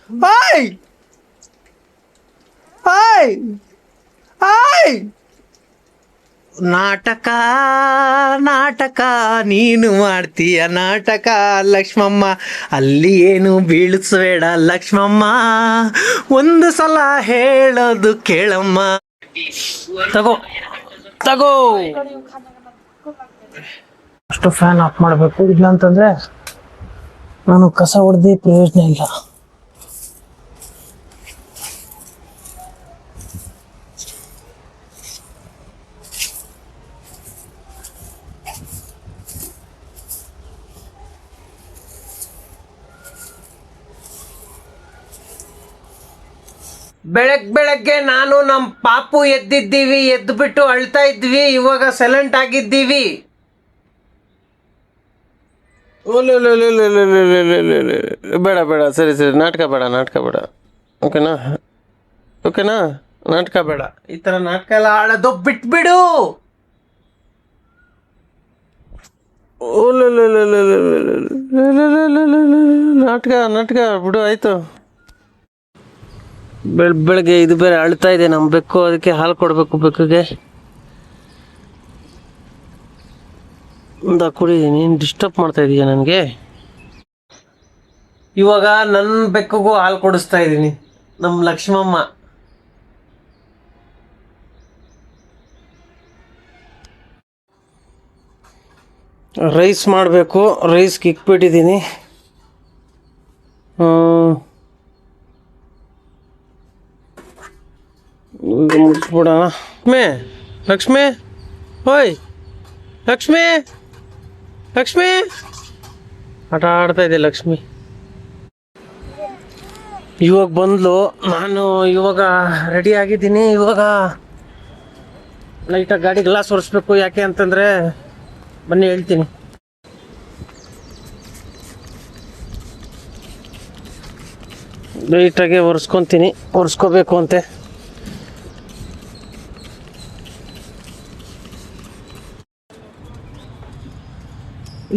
Hi hi hi ನಾಟಕ ನಾಟಕ ನೀನು ಮಾಡ್ತೀಯ ನಾಟಕ ಲಕ್ಷ್ಮಮ್ಮ, ಅಲ್ಲಿ ಏನು ಬೀಳಿಸ್ಬೇಡ ಲಕ್ಷ್ಮಮ್ಮ, ಒಂದು ಸಲ ಹೇಳೋದು ಕೇಳಮ್ಮ. ತಗೋ ತಗೋ. ಅಷ್ಟು ಫ್ಯಾನ್ ಆಫ್ ಮಾಡಬೇಕು, ಇಲ್ಲ ಅಂತಂದ್ರೆ ನಾನು ಕಸ ಹೊಡೆದು ಪ್ರಯೋಜನ ಇಲ್ಲ. ಬೆಳಗ್ಗೆ ನಾನು ನಮ್ಮ ಪಾಪು ಎದ್ದಿದ್ದೀವಿ, ಎದ್ದು ಬಿಟ್ಟು ಅಳ್ತಾ ಇದ್ವಿ, ಇವಾಗ ಸೈಲೆಂಟ್ ಆಗಿದ್ದೀವಿ. ಬೇಡ ಬೇಡ, ಸರಿ ನಾಟಕ ಬೇಡ. ಓಕೆನಾ ನಾಟಕ ಬೇಡ, ಈ ಥರ ನಾಟಕ ಎಲ್ಲ ಆಡೋದು ಬಿಟ್ಬಿಡು. ನಾಟಕ ಬಿಡು, ಆಯ್ತು. ಬೆಳಗ್ಗೆ ಇದು ಬೇರೆ ಅಳ್ತಾ ಇದೆ ನಮ್ಮ ಬೆಕ್ಕು, ಅದಕ್ಕೆ ಹಾಲು ಕೊಡಬೇಕು ಬೆಕ್ಕಿಗೆ. ಕುಡಿ, ನೀನು ಡಿಸ್ಟರ್ಬ್ ಮಾಡ್ತಾ ಇದೀಯ ನನಗೆ. ಇವಾಗ ನನ್ನ ಬೆಕ್ಕಿಗೂ ಹಾಲು ಕೊಡಿಸ್ತಾ ಇದ್ದೀನಿ, ನಮ್ಮ ಲಕ್ಷ್ಮಮ್ಮ. ರೈಸ್ ಮಾಡಬೇಕು, ರೈಸ್ಗೆ ಇಕ್ಬಿಟ್ಟಿದ್ದೀನಿ. ಮುಟ್ಬಿಡೋಣ. ಲಕ್ಷ್ಮಿ ಓಯ್ ಲಕ್ಷ್ಮಿ ಆಟ ಆಡ್ತಾ ಇದೆ ಲಕ್ಷ್ಮಿ. ಇವಾಗ ಬಂದ್ಲು, ನಾನು ಇವಾಗ ರೆಡಿ ಆಗಿದ್ದೀನಿ. ಇವಾಗ ಲೈಟಾಗಿ ಗಾಡಿ ಗ್ಲಾಸ್ ಒರೆಸ್ಬೇಕು. ಯಾಕೆ ಅಂತಂದರೆ ಬನ್ನಿ ಹೇಳ್ತೀನಿ. ಲೈಟಾಗೆ ಒರೆಸ್ಕೋಬೇಕು ಅಂತೆ.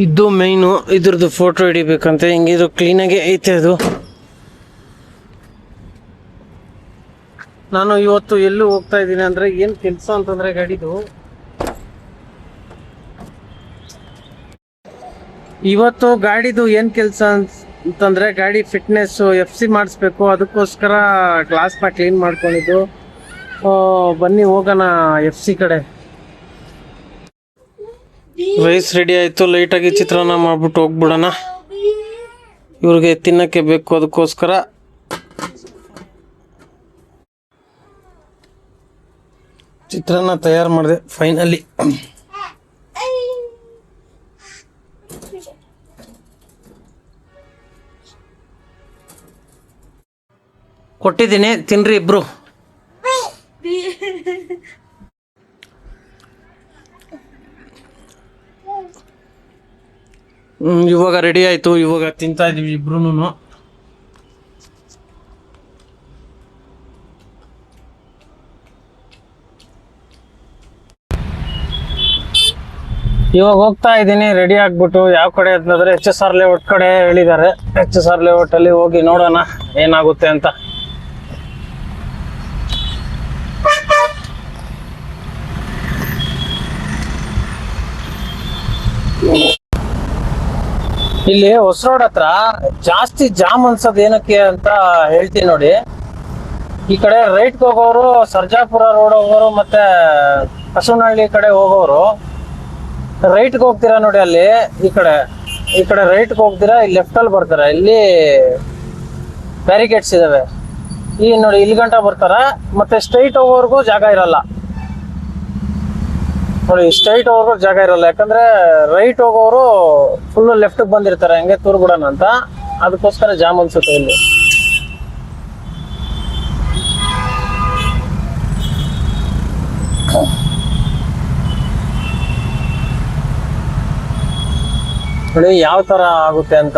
ಇದು ಮೇಯ್ನು, ಇದ್ರದ್ದು ಫೋಟೋ ಹಿಡಿಬೇಕಂತೆ. ಹಿಂಗಿದು ಕ್ಲೀನಾಗೆ ಐತೆ ಅದು. ನಾನು ಇವತ್ತು ಎಲ್ಲೂ ಹೋಗ್ತಾ ಇದ್ದೀನಿ ಅಂದರೆ ಏನು ಕೆಲಸ ಅಂತಂದರೆ ಗಾಡಿದು. ಇವತ್ತು ಗಾಡಿದು ಏನು ಕೆಲಸ ಅಂತಂದರೆ ಗಾಡಿ ಫಿಟ್ನೆಸ್ಸು FC ಮಾಡಿಸ್ಬೇಕು. ಅದಕ್ಕೋಸ್ಕರ ಗ್ಲಾಸ್ನ ಕ್ಲೀನ್ ಮಾಡ್ಕೊಂಡಿದ್ದು. ಬನ್ನಿ ಹೋಗೋಣ FC ಕಡೆ. ರೈಸ್ ರೆಡಿ ಆಯಿತು, ಲೈಟಾಗಿ ಚಿತ್ರಾನ್ನ ಮಾಡ್ಬಿಟ್ಟು ಹೋಗ್ಬಿಡೋಣ. ಇವ್ರಿಗೆ ತಿನ್ನೋಕ್ಕೆ ಬೇಕು, ಅದಕ್ಕೋಸ್ಕರ. ಚಿತ್ರಾನ್ನ ತಯಾರು ಮಾಡಿದೆ ಫೈನಲಿ. ಕೊಟ್ಟಿದ್ದೀನಿ, ತಿನ್ರಿ ಇಬ್ರು. ಇವಾಗ ರೆಡಿ ಆಯಿತು, ಇವಾಗ ತಿಂತಾ ಇದೀವಿ ಇಬ್ರು. ಇವಾಗ ಹೋಗ್ತಾ ಇದ್ದೀನಿ ರೆಡಿ ಆಗ್ಬಿಟ್ಟು. ಯಾವ ಕಡೆ ಅಂತಂದ್ರೆ HSR ಲೇಔಟ್ ಕಡೆ ಹೇಳಿದ್ದಾರೆ. HSR ಲೇಔಟ್ ಅಲ್ಲಿ ಹೋಗಿ ನೋಡೋಣ ಏನಾಗುತ್ತೆ ಅಂತ. ಇಲ್ಲಿ ಹೊಸ ರೋಡ್ ಹತ್ರ ಜಾಸ್ತಿ ಜಾಮ್ ಅನ್ಸೋದು ಏನಕ್ಕೆ ಅಂತ ಹೇಳ್ತೀನಿ ನೋಡಿ. ಈ ಕಡೆ ರೈಟ್ಗೆ ಹೋಗೋರು, ಸರ್ಜಾಪುರ ರೋಡ್ ಹೋಗೋರು, ಮತ್ತೆ ಬಸವನಹಳ್ಳಿ ಕಡೆ ಹೋಗೋರು ರೈಟ್ಗೆ ಹೋಗ್ತೀರಾ ನೋಡಿ. ಅಲ್ಲಿ ಈ ಕಡೆ ರೈಟ್ಗೆ ಹೋಗ್ತೀರಾ, ಇಲ್ಲಿ ಲೆಫ್ಟ್ ಅಲ್ಲಿ ಬರ್ತಾರೆ. ಇಲ್ಲಿ ಬ್ಯಾರಿಕೇಡ್ಸ್ ಇದಾವೆ. ಈ ನೋಡಿ ಇಲ್ಲಿ ಗಂಟ ಬರ್ತಾರ. ಮತ್ತೆ ಸ್ಟ್ರೈಟ್ ಹೋಗೋರ್ಗೂ ಜಾಗ ಇರಲ್ಲ ನೋಡಿ. ಸ್ಟ್ರೈಟ್ ಹೋಗೋರ್ಗೂ ಜಾಗ ಇರಲ್ಲ, ಯಾಕಂದ್ರೆ ರೈಟ್ ಹೋಗೋರು ಫುಲ್ ಲೆಫ್ಟ್ ಬಂದಿರ್ತಾರೆ, ಹಂಗೆ ತೂರ್ಬಿಡೋಣ ಅಂತ. ಅದಕ್ಕೋಸ್ಕರ ಜಾಮ್ ಅನ್ಸುತ್ತೆ ಇಲ್ಲಿ. ನೋಡಿ ಯಾವ ತರ ಆಗುತ್ತೆ ಅಂತ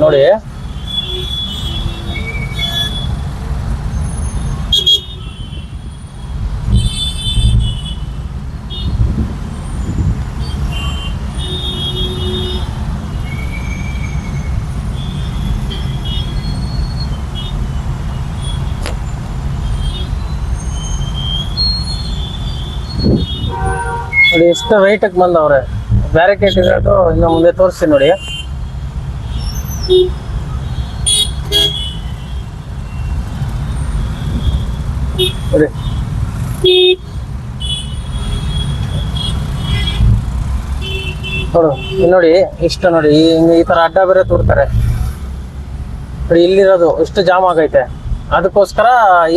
ನೋಡಿ. ನೋಡಿ ಎಷ್ಟು ರೈಟ್ ಬಂದವ್ರೆ. ಬ್ಯಾರಿಕೇಡ್ ಇರೋದು ಇನ್ನು ಮುಂದೆ ತೋರಿಸ್ತೀನಿ ನೋಡಿ. ನೋಡಿ ಇಷ್ಟ ನೋಡಿ ಈ ತರ ಅಡ್ಡ ಬೇರೆ ತೋರ್ತಾರೆ ನೋಡಿ. ಇಲ್ಲಿರೋದು ಇಷ್ಟು ಜಾಮ್ ಆಗೈತೆ, ಅದಕ್ಕೋಸ್ಕರ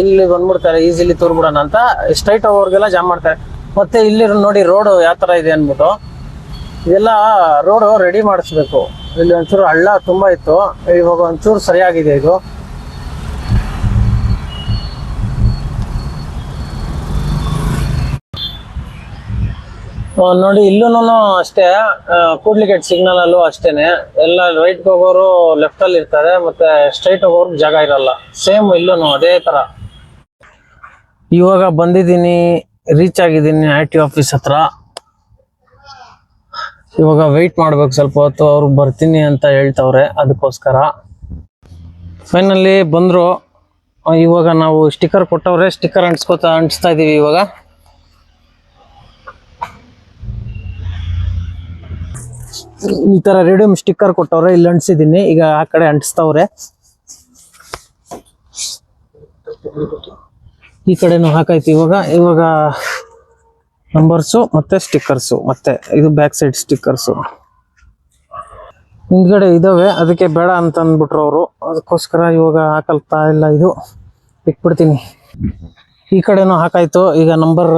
ಇಲ್ಲಿ ಬಂದ್ಬಿಡ್ತಾರೆ ಈಸಿಲಿ ತೋರ್ಬಿಡೋಣ ಅಂತ ಸ್ಟ್ರೈಟ್ ಹೋಗೋರ್ಗೆಲ್ಲ ಜಾಮ್ ಮಾಡ್ತಾರೆ. ಮತ್ತೆ ಇಲ್ಲಿ ನೋಡಿ ರೋಡ್ ಯಾವ ತರ ಇದೆ ಅನ್ಬಿಟ್ಟು ಇದೆಲ್ಲ ರೋಡ್ ರೆಡಿ ಮಾಡಿಸ್ಬೇಕು. ಇಲ್ಲಿ ಒಂಚೂರು ಹಳ್ಳ ತುಂಬಾ ಇತ್ತು, ಇವಾಗ ಒಂಚೂರು ಸರಿಯಾಗಿದೆ ಇದು. ನೋಡಿ ಇಲ್ಲೂ ಅಷ್ಟೇ, ಕೂಡ್ಲಿಗೇಟ್ ಸಿಗ್ನಲ್ ಅಲ್ಲೂ ಅಷ್ಟೇನೆ. ಎಲ್ಲ ರೈಟ್ ಹೋಗೋರು ಲೆಫ್ಟ್ ಅಲ್ಲಿ ಇರ್ತಾರೆ, ಮತ್ತೆ ಸ್ಟ್ರೈಟ್ ಹೋಗೋರು ಜಾಗ ಇರಲ್ಲ. ಸೇಮ್ ಇಲ್ಲೂ ಅದೇ ತರ. ಇವಾಗ ಬಂದಿದ್ದೀನಿ, ರೀಚ್ ಆಗಿದ್ದೀನಿ RTO ಆಫೀಸ್ ಹತ್ರ. ಇವಾಗ ವೆಯ್ಟ್ ಮಾಡ್ಬೇಕು ಸ್ವಲ್ಪ ಹೊತ್ತು, ಅವ್ರು ಬರ್ತೀನಿ ಅಂತ ಹೇಳ್ತವ್ರೆ, ಅದಕ್ಕೋಸ್ಕರ. ಫೈನಲಿ ಬಂದ್ರು. ಇವಾಗ ನಾವು ಸ್ಟಿಕ್ಕರ್ ಕೊಟ್ಟವ್ರೆ, ಸ್ಟಿಕ್ಕರ್ ಅಂಟಿಸ್ತಾ ಇದೀವಿ. ಇವಾಗ ಈ ತರ ರೇಡಿಯಂ ಸ್ಟಿಕ್ಕರ್ ಕೊಟ್ಟವ್ರೆ, ಇಲ್ಲಿ ಅಂಟಿಸಿದೀನಿ. ಈಗ ಆ ಕಡೆ ಅಂಟಿಸ್ತವ್ರೆ, ಈ ಕಡೆನೂ ಹಾಕಾಯ್ತು. ಇವಾಗ ನಂಬರ್ಸು ಮತ್ತೆ ಸ್ಟಿಕ್ಕರ್ಸು, ಮತ್ತೆ ಇದು ಬ್ಯಾಕ್ ಸೈಡ್ ಸ್ಟಿಕ್ಕರ್ಸು ಹಿಂದ್ಗಡೆ ಇದಾವೆ, ಅದಕ್ಕೆ ಬೇಡ ಅಂತ ಅಂದ್ಬಿಟ್ರು ಅವರು. ಅದಕ್ಕೋಸ್ಕರ ಇವಾಗ ಹಾಕಲ್ತಾ ಇಲ್ಲ, ಇದು ಇಟ್ಬಿಡ್ತೀನಿ. ಈ ಕಡೆನೂ ಹಾಕಾಯ್ತು. ಈಗ ನಂಬರ್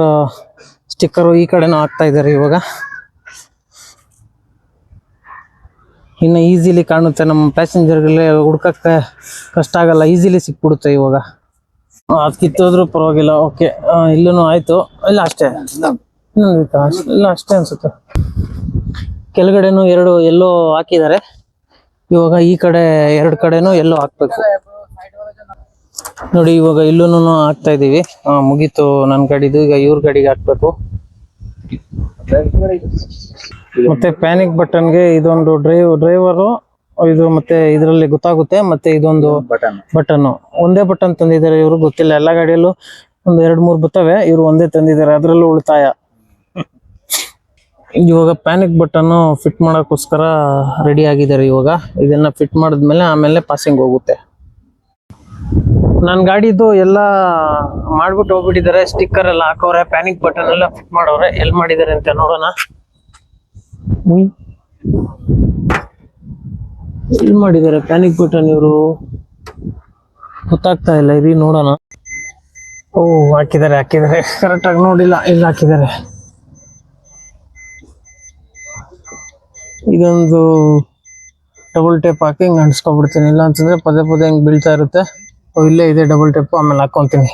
ಸ್ಟಿಕ್ಕರು ಈ ಕಡೆನೂ ಹಾಕ್ತಾ ಇದ್ದಾರೆ. ಇವಾಗ ಇನ್ನು ಈಸಿಲಿ ಕಾಣುತ್ತೆ, ನಮ್ಮ ಪ್ಯಾಸೆಂಜರ್ಗಳೇ ಹುಡ್ಕಕ್ಕೆ ಕಷ್ಟ ಆಗಲ್ಲ, ಈಸಿಲಿ ಸಿಕ್ಬಿಡುತ್ತೆ. ಇವಾಗ ಅದು ಕಿತ್ತೋದ್ರೂ ಪರವಾಗಿಲ್ಲ. ಓಕೆ, ಇಲ್ಲೂ ಆಯ್ತು. ಇಲ್ಲ ಅಷ್ಟೇ, ಇಲ್ಲ ಅಷ್ಟೇ ಅನ್ಸುತ್ತೆ. ಕೆಳಗಡೆನೂ ಎರಡು ಎಲ್ಲೋ ಹಾಕಿದ್ದಾರೆ. ಇವಾಗ ಈ ಕಡೆ ಎರಡು ಕಡೆನೂ ಎಲ್ಲೋ ಹಾಕ್ಬೇಕು ನೋಡಿ. ಇವಾಗ ಇಲ್ಲೂ ಹಾಕ್ತಾ ಇದೀವಿ. ಮುಗೀತು ನನ್ನ ಗಾಡಿದು. ಈಗ ಇವ್ರ ಗಾಡಿಗೆ ಹಾಕ್ಬೇಕು. ಮತ್ತೆ ಪ್ಯಾನಿಕ್ ಬಟನ್ಗೆ ಇದೊಂದು ಡ್ರೈವರು ಇದು, ಮತ್ತೆ ಇದರಲ್ಲಿ ಗೊತ್ತಾಗುತ್ತೆ. ಮತ್ತೆ ಇದೊಂದು ಬಟನ್, ಒಂದೇ ಬಟನ್ ತಂದಿದ್ದಾರೆ ಇವರು. ಗೊತ್ತಿಲ್ಲ, ಎಲ್ಲ ಗಾಡಿಯಲ್ಲೂ ಒಂದು 2-3 ಬರ್ತವೆ, ಇವರು ಒಂದೇ ತಂದಿದ್ದಾರೆ, ಅದರಲ್ಲೂ ಉಳಿತಾಯ. ಇವಾಗ ಪ್ಯಾನಿಕ್ ಬಟನ್ ಫಿಟ್ ಮಾಡೋಕ್ಕೋಸ್ಕರ ರೆಡಿ ಆಗಿದ್ದಾರೆ. ಇವಾಗ ಇದನ್ನ ಫಿಟ್ ಮಾಡಿದ್ಮೇಲೆ ಆಮೇಲೆ ಪಾಸಿಂಗ್ ಹೋಗುತ್ತೆ. ನನ್ನ ಗಾಡಿದು ಎಲ್ಲ ಮಾಡ್ಬಿಟ್ಟು ಹೋಗ್ಬಿಟ್ಟಿದ್ದಾರೆ. ಸ್ಟಿಕ್ಕರ್ ಎಲ್ಲ ಹಾಕವ್ರೆ, ಪ್ಯಾನಿಕ್ ಬಟನ್ ಎಲ್ಲ ಫಿಟ್ ಮಾಡವ್ರೆ. ಎಲ್ಲಿ ಮಾಡಿದ್ದಾರೆ ಅಂತ ನೋಡೋಣ. ಎಲ್ಲಿ ಮಾಡಿದ್ದಾರೆ ಪ್ಯಾನಿಕ್ ಬಟನ್ ಇವರು? ಗೊತ್ತಾಗ್ತಾ ಇಲ್ಲ, ಇರಿ ನೋಡೋಣ. ಓ, ಹಾಕಿದ್ದಾರೆ ಕರೆಕ್ಟ್ ಆಗಿ ನೋಡಿಲ್ಲ. ಇಲ್ಲಿ ಹಾಕಿದ್ದಾರೆ. ಇದೊಂದು ಡಬಲ್ ಟೇಪ್ ಹಾಕಿ ಹಿಂಗೆ ಅಂಟಿಸ್ಕೊಬಿಡ್ತೀನಿ. ಇಲ್ಲ ಅಂತಂದ್ರೆ ಪದೇ ಹಿಂಗೆ ಬೀಳ್ತಾ ಇರುತ್ತೆ. ಇಲ್ಲೇ ಇದೆ ಡಬಲ್ ಟೇಪ್, ಆಮೇಲೆ ಹಾಕೊಂತೀನಿ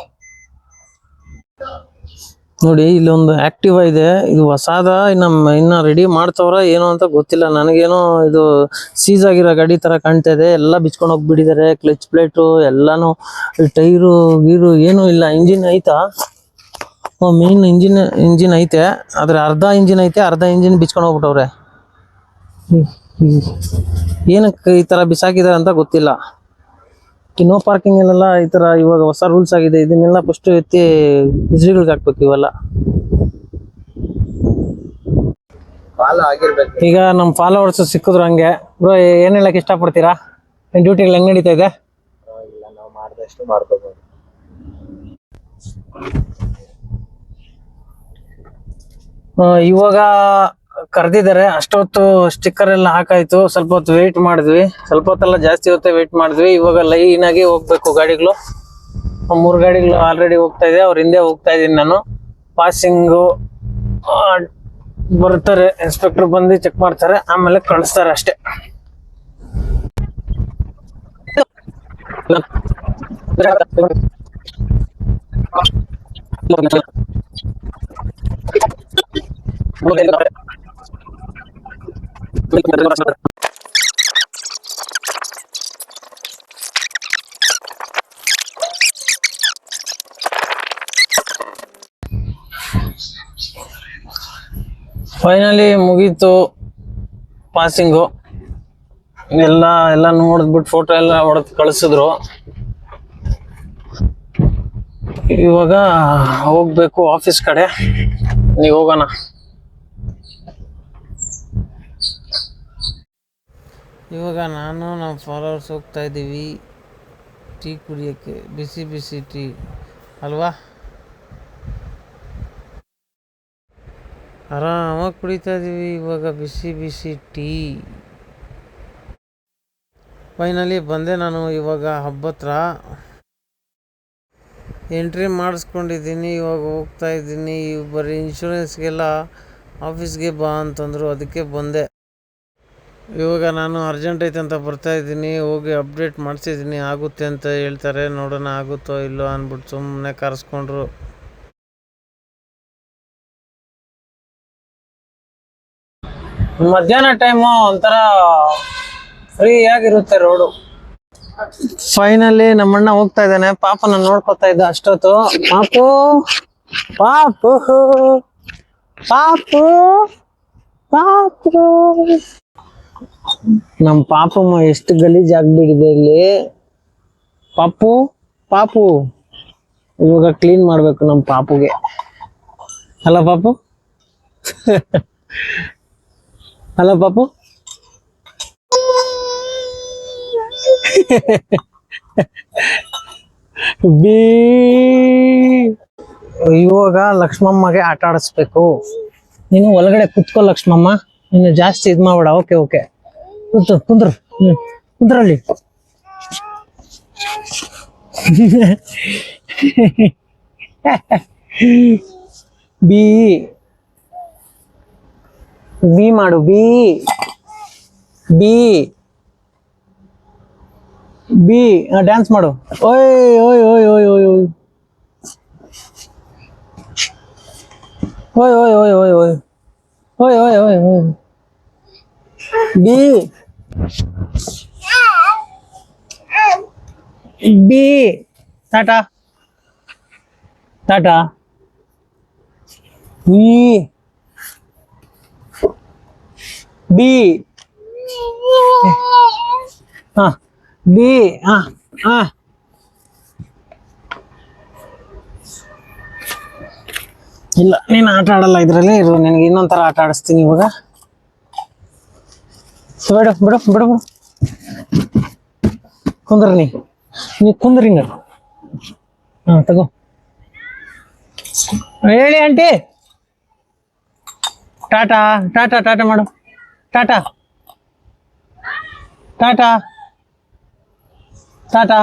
ನೋಡಿ. ಇಲ್ಲೊಂದು ಆಕ್ಟಿವಾ ಇದೆ, ಇದು ಹೊಸಾದ, ಇನ್ನ ರೆಡಿ ಮಾಡ್ತವ್ರ ಏನೋ ಅಂತ ಗೊತ್ತಿಲ್ಲ ನನಗೇನೋ. ಇದು ಸೀಸ್ ಆಗಿರೋ ಗಾಡಿ ತರ ಕಾಣ್ತಾ ಇದೆ. ಎಲ್ಲ ಬಿಚ್ಕೊಂಡು ಹೋಗ್ಬಿಟ್ಟಿದ್ದಾರೆ, ಕ್ಲಚ್ ಪ್ಲೇಟು ಎಲ್ಲಾನು, ಟೈರು ಗೀರು ಏನೂ ಇಲ್ಲ. ಇಂಜಿನ್ ಐತಾ? ಮೇನ್ ಇಂಜಿನ್ ಐತೆ, ಆದ್ರೆ ಅರ್ಧ ಇಂಜಿನ್ ಐತೆ, ಅರ್ಧ ಇಂಜಿನ್ ಬಿಚ್ಕೊಂಡು ಹೋಗ್ಬಿಟ್ಟವ್ರೆ. ಏನಕ್ಕೆ ಈ ತರ ಬಿಸಾಕಿದಾರೆ ಅಂತ ಗೊತ್ತಿಲ್ಲ. ನೋ ಪಾರ್ಕಿಂಗ್ ಅಲ್ಲೆಲ್ಲ ಈ ತರ ಇವಾಗ ಹೊಸ ರೂಲ್ಸ್ ಆಗಿದೆ. ಇದನ್ನೆಲ್ಲ ಫಸ್ಟ್ ಎತ್ತಿ ಬಿಸ್ಲಿಗಳಿಗೆ ಹಾಕ್ಬೇಕು ಇವೆಲ್ಲ. ಈಗ ನಮ್ ಫಾಲೋವರ್ಸ್ ಸಿಕ್ಕಿದ್ರು ಹಂಗೆ. ಬ್ರೋ, ಏನ್ ಹೇಳಕ್ ಇಷ್ಟಪಡ್ತೀರಾ? ಡ್ಯೂಟಿಗಳು ಹೆಂಗ್ ನಡೀತಾ ಇದೆ? ಇವಾಗ ಕರೆದಿದ್ದಾರೆ. ಅಷ್ಟೊತ್ತು ಸ್ಟಿಕ್ಕರ್ ಎಲ್ಲ ಹಾಕಾಯ್ತು. ಸ್ವಲ್ಪ ಹೊತ್ತು ವೇಟ್ ಮಾಡಿದ್ವಿ, ಸ್ವಲ್ಪ ಹೊತ್ತೆಲ್ಲ ಜಾಸ್ತಿ ಹೊತ್ತು ವೇಟ್ ಮಾಡಿದ್ವಿ. ಇವಾಗ ಲೈನ್ ಆಗಿ ಹೋಗ್ಬೇಕು ಗಾಡಿಗಳು. 3 ಗಾಡಿಗಳು ಆಲ್ರೆಡಿ ಹೋಗ್ತಾ ಇದೆ, ಅವ್ರ ಹಿಂದೆ ಹೋಗ್ತಾ ಇದೀನಿ ನಾನು. ಪಾಸಿಂಗು ಬರ್ತಾರೆ, ಇನ್ಸ್ಪೆಕ್ಟರ್ ಬಂದು ಚೆಕ್ ಮಾಡ್ತಾರೆ, ಆಮೇಲೆ ಕಳಿಸ್ತಾರೆ ಅಷ್ಟೇ. ಫೈನಲಿ ಮುಗೀತು ಪಾಸಿಂಗು. ಎಲ್ಲ ನೋಡಿದ್ಬಿಟ್ಟು ಫೋಟೋ ಎಲ್ಲ ಹೊಡೆದು ಕಳಿಸಿದ್ರು. ಇವಾಗ ಹೋಗ್ಬೇಕು ಆಫೀಸ್ ಕಡೆ. ನೀವು ಹೋಗೋಣ. ಇವಾಗ ನಾನು ನಮ್ಮ ಫಾಲೋವರ್ಸ್ ಹೋಗ್ತಾ ಇದ್ದೀವಿ ಟೀ ಕುಡಿಯೋಕ್ಕೆ, ಬಿಸಿ ಬಿಸಿ ಟೀ ಅಲ್ವಾ. ಆರಾಮಾಗಿ ಕುಡಿತಾ ಇದ್ದೀವಿ ಇವಾಗ ಬಿಸಿ ಬಿಸಿ ಟೀ. ಫೈನಲಿ ಬಂದೆ ನಾನು ಇವಾಗ ಹಬ್ಬತ್ರ. ಎಂಟ್ರಿ ಮಾಡಿಸ್ಕೊಂಡಿದ್ದೀನಿ, ಇವಾಗ ಹೋಗ್ತಾ ಇದ್ದೀನಿ. ಬರೀ ಇನ್ಶೂರೆನ್ಸ್ಗೆಲ್ಲ ಆಫೀಸ್ಗೆ ಬಾ ಅಂತಂದರು, ಅದಕ್ಕೆ ಬಂದೆ. ಇವಾಗ ನಾನು ಅರ್ಜೆಂಟ್ ಐತೆ ಅಂತ ಬರ್ತಾ ಇದ್ದೀನಿ, ಹೋಗಿ ಅಪ್ಡೇಟ್ ಮಾಡಿಸಿದ್ದೀನಿ. ಆಗುತ್ತೆ ಅಂತ ಹೇಳ್ತಾರೆ, ನೋಡೋಣ ಆಗುತ್ತೋ ಇಲ್ಲೋ ಅಂದ್ಬಿಟ್ಟು ಸುಮ್ಮನೆ ಕರೆಸ್ಕೊಂಡ್ರು. ಮಧ್ಯಾಹ್ನ ಟೈಮು ಒಂಥರ ಫ್ರೀ ಆಗಿರುತ್ತೆ ರೋಡು. ಫೈನಲಿ ನಮ್ಮಣ್ಣ ಹೋಗ್ತಾ ಇದ್ದಾನೆ, ಪಾಪನ ನೋಡ್ಕೊತಾ ಇದ್ದ ಅಷ್ಟೊತ್ತು. ಪಾಪು ಪಾಪು ಪಾಪು ಪಾಪು ನಮ್ ಪಾಪಮ್ಮ ಎಷ್ಟು ಗಲೀಜ್ ಆಗ್ಬಿಟ್ಟಿದೆ ಇಲ್ಲಿ. ಪಾಪು ಪಾಪು ಇವಾಗ ಕ್ಲೀನ್ ಮಾಡ್ಬೇಕು ನಮ್ ಪಾಪುಗೆ, ಅಲ್ಲ ಪಾಪು? ಅಲ್ಲ ಪಾಪು? ಬೀ ಇವಾಗ ಲಕ್ಷ್ಮಮ್ಮಗೆ ಆಟ ಆಡಿಸ್ಬೇಕು. ನೀನು ಒಳಗಡೆ ಕುತ್ಕೋ ಲಕ್ಷ್ಮಮ್ಮ, ನೀನು ಜಾಸ್ತಿ ಇದ್ ಮಾಡ್ಬೇಡ. ಓಕೆ ಓಕೆ, ಕುಂತ್ರು ಕುಂದ್ರಲ್ಲಿ. ಬಿ ಬಿ ಮಾಡು, ಬಿ ಬಿ ಬಿ ಡ್ಯಾನ್ಸ್ ಮಾಡು. ಓಯ್ ಓಯ್ ಓಯ್ ಓಯ್ ಓಯ್ ಓಯ್ ಓಯ್ ಓಯ್ ಓಯ್ ಓಯ್ ಓಯ್ ಓಯ್ ಓಯ್ ಓಯ್ ಓಯ್ B B Tata Tata. B B ಹಾ ಬಿ ಹಾ ಹಾ ಇಲ್ಲ, ನೀನು ಆಟ ಆಡಲ್ಲ ಇದ್ರಲ್ಲಿ. ಇರು, ನಿನಗೆ ಇನ್ನೊಂಥರ ಆಟ ಆಡಿಸ್ತೀನಿ ಇವಾಗ. ಬಿಡು ಬಿಡು ಬಿಡು ಬಿಡು, ಕುಂದ್ರಿ ನೀ ಕುಂದ್ರಿ ಹಿಂಗ. ಹಾ ತಗೋ, ಹೇಳಿ ಆಂಟಿ. ಟಾಟಾ ಟಾಟಾ ಟಾಟಾ ಮಾಡು, ಟಾಟಾ ಟಾಟಾ ಟಾಟಾ.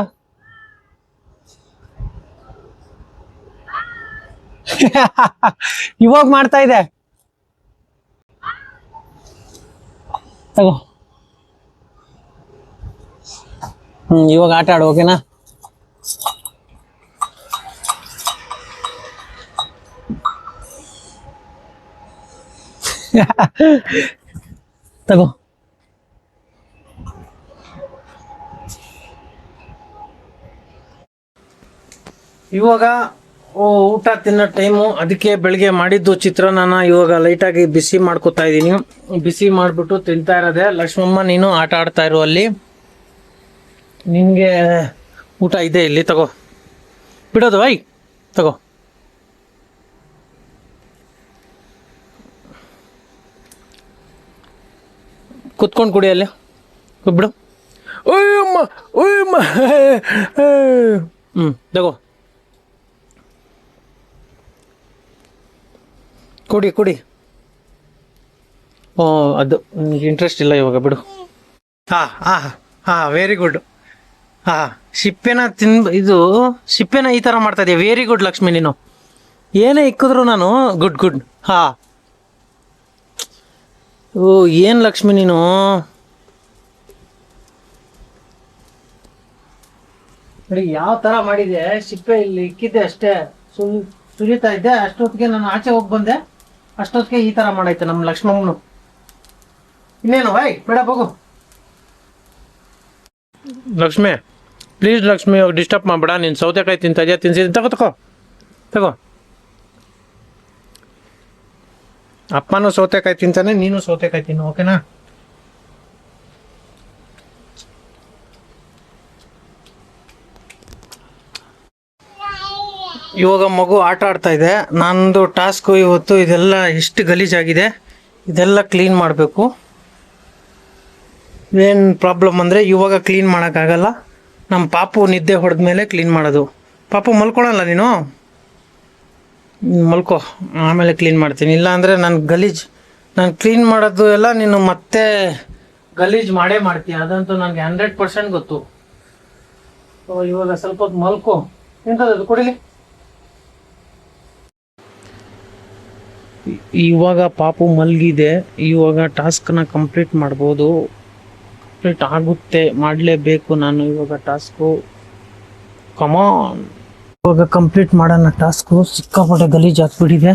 ಇವಾಗ ಮಾಡ್ತಾ ಇದೆ, ತಗೋ. ಇವಾಗ ಆಟ ಆಡು, ಓಕೆನಾ? ತಗೋ. ಇವಾಗ ಊಟ ತಿನ್ನೋ ಟೈಮು, ಅದಕ್ಕೆ ಬೆಳಿಗ್ಗೆ ಮಾಡಿದ್ದು ಚಿತ್ರಾನ್ನ ಇವಾಗ ಲೈಟಾಗಿ ಬಿಸಿ ಮಾಡ್ಕೊತಾ ಇದ್ದೀನಿ. ಬಿಸಿ ಮಾಡಿಬಿಟ್ಟು ತಿಂತಾ ಇರೋದೆ. ಲಕ್ಷ್ಮಮ್ಮ ನೀನು ಆಟ ಆಡ್ತಾ ಇರು ಅಲ್ಲಿ, ನಿನಗೆ ಊಟ ಇದೆ ಇಲ್ಲಿ, ತಗೋ. ಬಿಡೋದು ಐ ತಗೋ. ಕುತ್ಕೊಂಡು ಕುಡಿ ಅಲ್ಲಿ, ಬಿಡು. ಓಯಮ್ಮ ಓಯಮ್ಮ. ತಗೋ, ಕುಡಿ ಕುಡಿ. ಓ ಅದು ನಿನಗೆ ಇಂಟ್ರೆಸ್ಟ್ ಇಲ್ಲ ಇವಾಗ, ಬಿಡು. Very good. ಸಿಪ್ಪೆನ ಇದು ಸಿಪ್ಪೆನ ಈ ಥರ ಮಾಡ್ತಾ ಇದೆಯಾ? ವೆರಿ ಗುಡ್ ಲಕ್ಷ್ಮಿ, ನೀನು ಏನೇ ಇಕ್ಕಿದ್ರು ನಾನು ಗುಡ್ ಗುಡ್. ಓ ಏನು ಲಕ್ಷ್ಮಿ ನೀನು, ನೋಡಿ ಯಾವ ಥರ ಮಾಡಿದೆ. ಸಿಪ್ಪೆ ಇಲ್ಲಿ ಇಕ್ಕಿದ್ದೆ ಅಷ್ಟೇ, ಸುರಿತಾ ಇದ್ದೆ. ಅಷ್ಟೊತ್ತಿಗೆ ನಾನು ಆಚೆ ಹೋಗಿ ಬಂದೆ, ಅಷ್ಟೊತ್ತಿಗೆ ಈ ಥರ ಮಾಡೈತೆ ನಮ್ಮ ಲಕ್ಷ್ಮಮ್ಮನು. ಇನ್ನೇನು ವೈ ಬೇಡ ಹೋಗು. ಲಕ್ಷ್ಮಿ ಪ್ಲೀಸ್ ಲಕ್ಷ್ಮಿ, ಇವಾಗ ಡಿಸ್ಟರ್ಬ್ ಮಾಡಬೇಡ. ನೀನು ಸೌತೆಕಾಯಿ ತಿಂತಾ ಇದೆಯಾ? ತಿನ್ಸಿದ್ದೀನಿ, ತಗೋ ತಗೋ ತಗೋ. ಅಪ್ಪನೂ ಸೌತೆಕಾಯಿ ತಿಂತಾನೆ, ನೀನು ಸೌತೆಕಾಯಿ ತಿನ್ನು, ಓಕೆನಾ? ಇವಾಗ ಮಗು ಆಟ ಆಡ್ತಾ ಇದೆ. ನಂದು ಟಾಸ್ಕು ಇವತ್ತು ಇದೆಲ್ಲ ಎಷ್ಟು ಗಲೀಜಾಗಿದೆ, ಇದೆಲ್ಲ ಕ್ಲೀನ್ ಮಾಡಬೇಕು. ಏನು ಪ್ರಾಬ್ಲಮ್ ಅಂದರೆ ಇವಾಗ ಕ್ಲೀನ್ ಮಾಡೋಕ್ಕಾಗಲ್ಲ. ನಮ್ಮ ಪಾಪು ನಿದ್ದೆ ಹೊಡೆದ್ಮೇಲೆ ಕ್ಲೀನ್ ಮಾಡೋದು. ಪಾಪು ಮಲ್ಕೊಳಲ್ಲ ನೀನು, ಮಲ್ಕೋ, ಆಮೇಲೆ ಕ್ಲೀನ್ ಮಾಡ್ತೀನಿ. ಇಲ್ಲ ಅಂದರೆ ನಾನು ಕ್ಲೀನ್ ಮಾಡೋದು ಎಲ್ಲ ನೀನು ಮತ್ತೆ ಗಲೀಜು ಮಾಡೇ ಮಾಡ್ತೀಯ, ಅದಂತೂ ನನಗೆ 100% ಗೊತ್ತು. ಸೊ ಇವಾಗ ಸ್ವಲ್ಪ ಹೊತ್ತು ಮಲ್ಕೋ. ಎಂಥದ್ದು ಕುಡಿಲಿ. ಇವಾಗ ಪಾಪು ಮಲಗಿದೆ. ಇವಾಗ ಟಾಸ್ಕ್ನ ಕಂಪ್ಲೀಟ್ ಮಾಡ್ಬೋದು. ಕಂಪ್ಲೀಟ್ ಆಗುತ್ತೆ, ಮಾಡಲೇಬೇಕು ನಾನು ಇವಾಗ ಟಾಸ್ಕು. ಕಮಾನ್, ಇವಾಗ ಕಂಪ್ಲೀಟ್ ಮಾಡೋಣ ಟಾಸ್ಕು. ಸಿಕ್ಕಾಪಟ್ಟೆ ಗಲೀಜು ಹಾಕ್ಬಿಟ್ಟಿದೆ.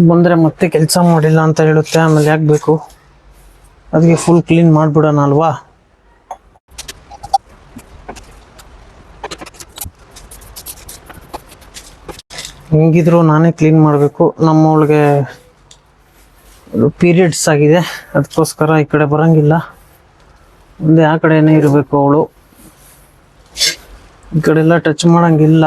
ಬಂದರೆ ಮತ್ತೆ ಕೆಲಸ ಮಾಡಿಲ್ಲ ಅಂತ ಹೇಳುತ್ತೆ, ಆಮೇಲೆ ಯಾಕೆ ಬೇಕು, ಅದಕ್ಕೆ ಫುಲ್ ಕ್ಲೀನ್ ಮಾಡಿಬಿಡೋಣ ಅಲ್ವಾ. ಹೆಂಗಿದ್ರು ನಾನೇ ಕ್ಲೀನ್ ಮಾಡಬೇಕು. ನಮ್ಮವಳಿಗೆ ಪೀರಿಯಡ್ಸ್ ಆಗಿದೆ, ಅದಕ್ಕೋಸ್ಕರ ಈ ಕಡೆ ಬರೋಂಗಿಲ್ಲ. ಮುಂದೆ ಆ ಕಡೆನೇ ಇರಬೇಕು ಅವಳು, ಈ ಕಡೆ ಎಲ್ಲ ಟಚ್ ಮಾಡೋಂಗಿಲ್ಲ.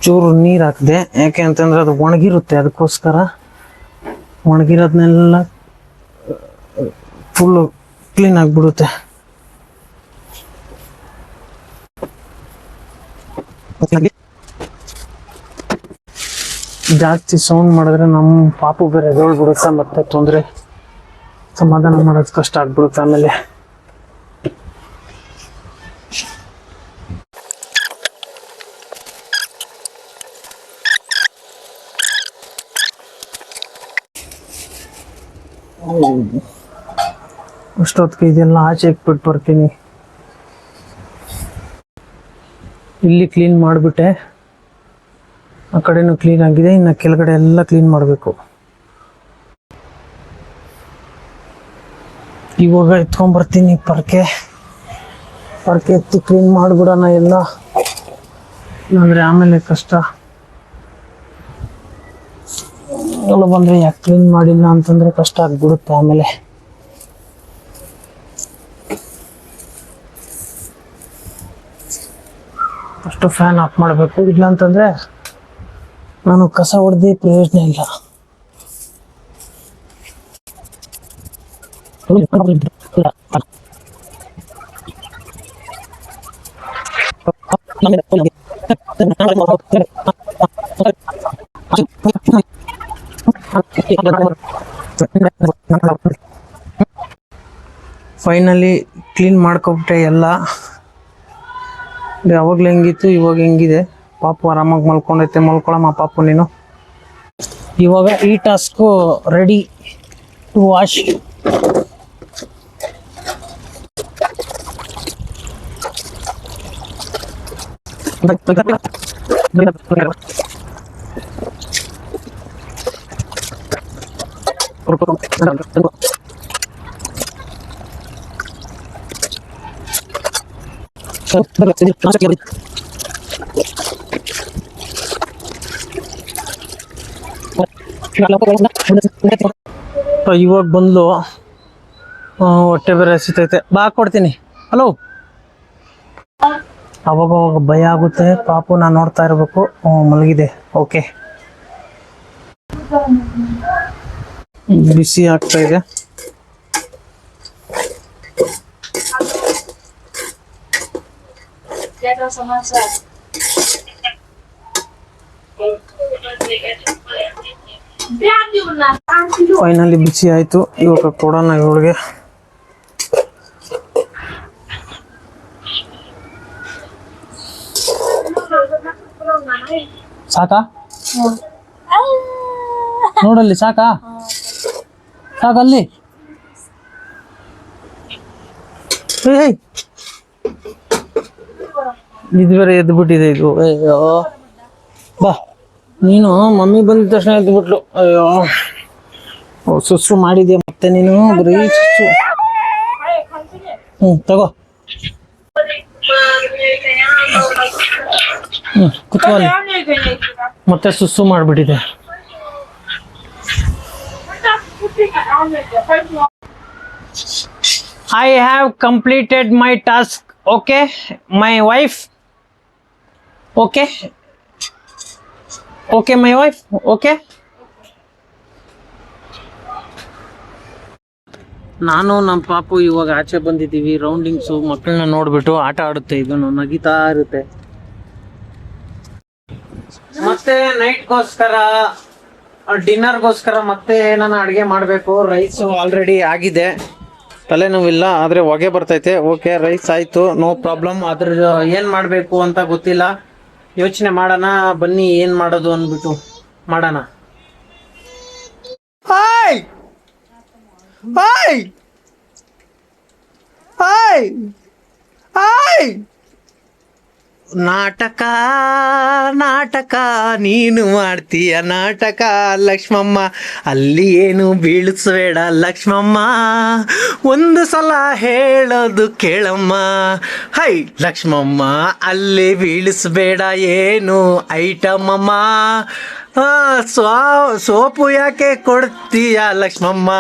ಚೂರು ನೀರು ಹಾಕಿದೆ, ಯಾಕೆ ಅಂತಂದರೆ ಅದು ಒಣಗಿರುತ್ತೆ, ಅದಕ್ಕೋಸ್ಕರ. ಒಣಗಿರೋದನ್ನೆಲ್ಲ ಫುಲ್ಲು ಕ್ಲೀನ್ ಆಗಿಬಿಡುತ್ತೆ. ಜಾಸ್ತಿ ಸೌಂಡ್ ಮಾಡಿದ್ರೆ ನಮ್ಮ ಪಾಪು ಬೇರೆ ಎದೊಳ್ಬಿಡುತ್ತೆ, ಮತ್ತೆ ತೊಂದರೆ, ಸಮಾಧಾನ ಮಾಡೋದು ಕಷ್ಟ ಆಗ್ಬಿಡುತ್ತೆ ಆಮೇಲೆ. ಅಷ್ಟೊತ್ತಿಗೆ ಇದೆಲ್ಲ ಆಚೆ ಇಟ್ಬಿಟ್ಟು ಬರ್ತೀನಿ. ಇಲ್ಲಿ ಕ್ಲೀನ್ ಮಾಡಿಬಿಟ್ಟೆ, ಆ ಕಡೆನೂ ಕ್ಲೀನ್ ಆಗಿದೆ. ಇನ್ನು ಕೆಳಗಡೆ ಎಲ್ಲ ಕ್ಲೀನ್ ಮಾಡಬೇಕು. ಇವಾಗ ಎತ್ಕೊಂಡ್ಬರ್ತೀನಿ ಪರ್ಕೆ ಎತ್ತಿ ಕ್ಲೀನ್ ಮಾಡಿಬಿಡೋಣ ಎಲ್ಲ, ಇಲ್ಲಾಂದರೆ ಆಮೇಲೆ ಕಷ್ಟ. ಎಲ್ಲ ಬಂದರೆ ಯಾಕೆ ಕ್ಲೀನ್ ಮಾಡಿಲ್ಲ ಅಂತಂದರೆ ಕಷ್ಟ ಆಗಿಬಿಡುತ್ತೆ ಆಮೇಲೆ. ಅಷ್ಟು ಫ್ಯಾನ್ ಆಫ್ ಮಾಡಬೇಕು, ಇಲ್ಲ ಅಂತಂದರೆ ನಾನು ಕಸ ಹೊಡೆದು ಪ್ರಯೋಜನ ಇಲ್ಲ. ಫೈನಲಿ ಕ್ಲೀನ್ ಮಾಡ್ಕೊಬಿಟ್ಟೆ ಎಲ್ಲ. ಯಾವಾಗಲೂ ಹೆಂಗಿತ್ತು ಇವಾಗ ಹೆಂಗಿದೆ. ಪಾಪು ಆರಾಮಾಗಿ ಮಲ್ಕೊಂಡೈತೆ, ಮಲ್ಕೊಳಮ್ಮ ಪಾಪು ನೀನು. ಇವಾಗ ಈ ಟಾಸ್ಕು ರೆಡಿ ಟು ವಾಶ್. ಇವಾಗ ಬಂದ್ಲು, ಹೊಟ್ಟೆ ಬೇರೆ ಹಸಿತೈತೆ, ಬಾ ಕೊಡ್ತೀನಿ. ಹಲೋ, ಅವಾಗ ಭಯ ಆಗುತ್ತೆ. ಪಾಪು ನಾನು ನೋಡ್ತಾ ಇರಬೇಕು. ಮಲಗಿದೆ. ಓಕೆ, ಬಿಸಿ ಆಗ್ತಾ ಇದೆ. ಫೈನಲಿ ಬಿಸಿ ಆಯ್ತು. ಇವಾಗ ಕೊಡೋಣ ಇವಳಿಗೆ. ಸಾಕಾ? ನೋಡಲ್ಲಿ ಸಾಕಾ? ಸಾಕಲ್ಲಿ? ಇದು ಬೇರೆ ಎದ್ದು ಬಿಟ್ಟಿದೆ ಇದು. ಅಯ್ಯೋ ಬಾ, ನೀನು ಮಮ್ಮಿ ಬಂದಿದ ತಕ್ಷಣ ಎದ್ದು ಬಿಟ್ಲು. ಅಯ್ಯೋ, ಸುಸ್ಸು ಮಾಡಿದ್ಯಾ ಮತ್ತೆ ನೀನು, ಬರೀ ಸುಸ್ಸು. ತಗೋ, ಕುತ್ಕೊಳ್ಳಿ. ಮತ್ತೆ ಸುಸ್ಸು ಮಾಡಿಬಿಟ್ಟಿದೆ. I have completed my task. Okay, my wife. Okay, okay, my wife. Okay. ನಾನು ನಮ್ಮ ಪಾಪು ಇವಾಗ ಆಚೆ ಬಂದಿದ್ದೀವಿ ರೌಂಡಿಂಗ್ಸು. ಮಕ್ಕಳನ್ನ ನೋಡ್ಬಿಟ್ಟು ಆಟ ಆಡುತ್ತೆ, ಇದನ್ನು ನಗಿತಾ ಇರುತ್ತೆ. ಮತ್ತೆ ನೈಟ್ಗೋಸ್ಕರ ಡಿನ್ನರ್ಗೋಸ್ಕರ ಮತ್ತೆ ಏನಾನ ಅಡುಗೆ ಮಾಡಬೇಕು. ರೈಸು ಆಲ್ರೆಡಿ ಆಗಿದೆ, ತಲೆನೋವಿಲ್ಲ, ಆದರೆ ಹೊಗೆ ಬರ್ತೈತೆ. ಓಕೆ, ರೈಸ್ ಆಯಿತು, ನೋ ಪ್ರಾಬ್ಲಮ್. ಅದ್ರ ಏನು ಮಾಡಬೇಕು ಅಂತ ಗೊತ್ತಿಲ್ಲ, ಯೋಚನೆ ಮಾಡೋಣ ಬನ್ನಿ, ಏನು ಮಾಡೋದು ಅಂದ್ಬಿಟ್ಟು ಮಾಡೋಣ. Hi hi hi hi. ನಾಟಕ ನಾಟಕ ನೀನು ಮಾಡ್ತೀಯ ನಾಟಕ ಲಕ್ಷ್ಮಮ್ಮ, ಅಲ್ಲಿ ಏನು ಬೀಳಿಸ್ಬೇಡ ಲಕ್ಷ್ಮಮ್ಮ, ಒಂದು ಸಲ ಹೇಳೋದು ಕೇಳಮ್ಮ. ಹೈ ಲಕ್ಷ್ಮಮ್ಮ, ಅಲ್ಲಿ ಬೀಳಿಸ್ಬೇಡ ಏನು ಐಟಮಮ್ಮ, ಸೋಪು ಯಾಕೆ ಕೊಡ್ತೀಯ ಲಕ್ಷ್ಮಮ್ಮ.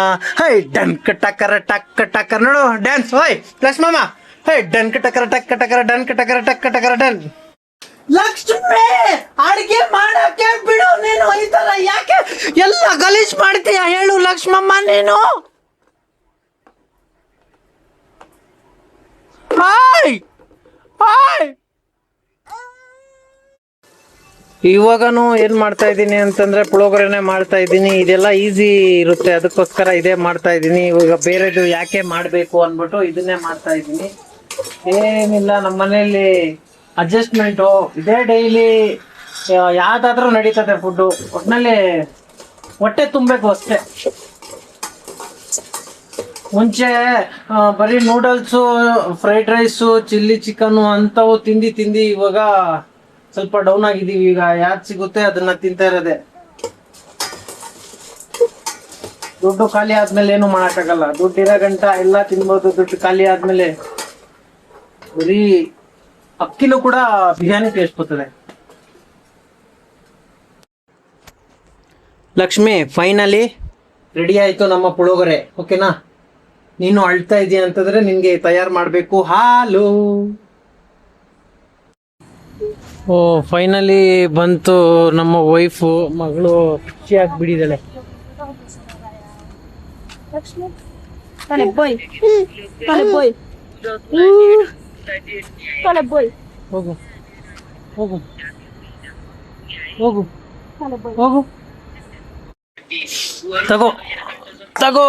ಹೈ ಡನ್ಕ ಟಕರ ಟಕ್ಕ ಟಕ್ಕರ್ ನೋಡು ಡ್ಯಾನ್ಸ್. ಹೋಯ್ ಲಕ್ಷ್ಮಮ್ಮ, ಹೇ ಡನ್ ಟಕರ ಟಕ್ಕ ಟಕರ ಡನ್ ಟಕರ ಟಕ್ಕ ಟಕರ ಡನ್. ಲಕ್ಷ್ಮಿ, ಅಡಿಗೆ ಮಾಡಕ್ಕೆ ಬಿಡು ನೀನು, ಈ ತರ ಯಾಕೆ ಎಲ್ಲ ಗಲೀಜ್ ಮಾಡ್ತೀಯ ಹೇಳು ಲಕ್ಷ್ಮಮ್ಮ ನೀನು. Hi hi. ಇವಾಗನು ಏನ್ ಮಾಡ್ತಾ ಇದ್ದೀನಿ ಅಂತಂದ್ರೆ ಪುಳೋಗರೆನೆ ಮಾಡ್ತಾ ಇದ್ದೀನಿ. ಇದೆಲ್ಲ ಈಸಿ ಇರುತ್ತೆ, ಅದಕ್ಕೋಸ್ಕರ ಇದೇ ಮಾಡ್ತಾ ಇದ್ದೀನಿ. ಇವಾಗ ಬೇರೆದು ಯಾಕೆ ಮಾಡಬೇಕು ಅಂದ್ಬಿಟ್ಟು ಇದನ್ನೇ ಮಾಡ್ತಾ ಇದ್ದೀನಿ. ಏನಿಲ್ಲ, ನಮ್ಮ ಮನೆಯಲ್ಲಿ ಅಡ್ಜಸ್ಟ್ಮೆಂಟು ಇದೇ, ಡೈಲಿ ಯಾವ್ದಾದ್ರೂ ನಡೀತದೆ ಫುಡ್ಡು. ಒಟ್ಟಿನಲ್ಲಿ ಹೊಟ್ಟೆ ತುಂಬಬೇಕು ಅಷ್ಟೇ. ಮುಂಚೆ ಬರೀ noodles, fried rice, chilli chicken ಅಂಥವು ತಿಂದು ತಿಂದು ಇವಾಗ ಸ್ವಲ್ಪ ಡೌನ್ ಆಗಿದ್ದೀವಿ. ಈಗ ಯಾವ್ದು ಸಿಗುತ್ತೆ ಅದನ್ನ ತಿಂತಾ ಇರೋದೆ. ದುಡ್ಡು ಖಾಲಿ ಆದ್ಮೇಲೆ ಏನು ಮಾಡಕ್ಕಾಗಲ್ಲ. ದುಡ್ಡು ಇರೋ ಗಂಟ ಎಲ್ಲ ತಿನ್ಬೋದು, ದುಡ್ಡು ಖಾಲಿ ಆದ್ಮೇಲೆ ಬರೀ ಅಕ್ಕಿನೂ ಕೂಡ ಬಿರಿಯಾನಿ ಟೇಸ್ಟ್ ಬರ್ತದೆ. ಲಕ್ಷ್ಮಿ, ಫೈನಲಿ ರೆಡಿ ಆಯ್ತು ನಮ್ಮ ಪುಳೋಗರೆ. ಓಕೆನಾ? ನೀನು ಅಳ್ತಾ ಇದೀಯ ಅಂತಂದ್ರೆ ನಿನ್ಗೆ ತಯಾರು ಮಾಡಬೇಕು ಹಾಲು. ಓ, ಫೈನಲಿ ಬಂತು ನಮ್ಮ ವೈಫು. ಮಗಳು ಖುಷಿಯಾಗಿ ಬಿಡಿದಾಳೆ. ಹೋಗು ಹೋಗು ಹೋಗು ಹೋಗು, ತಗೋ ತಗೋ.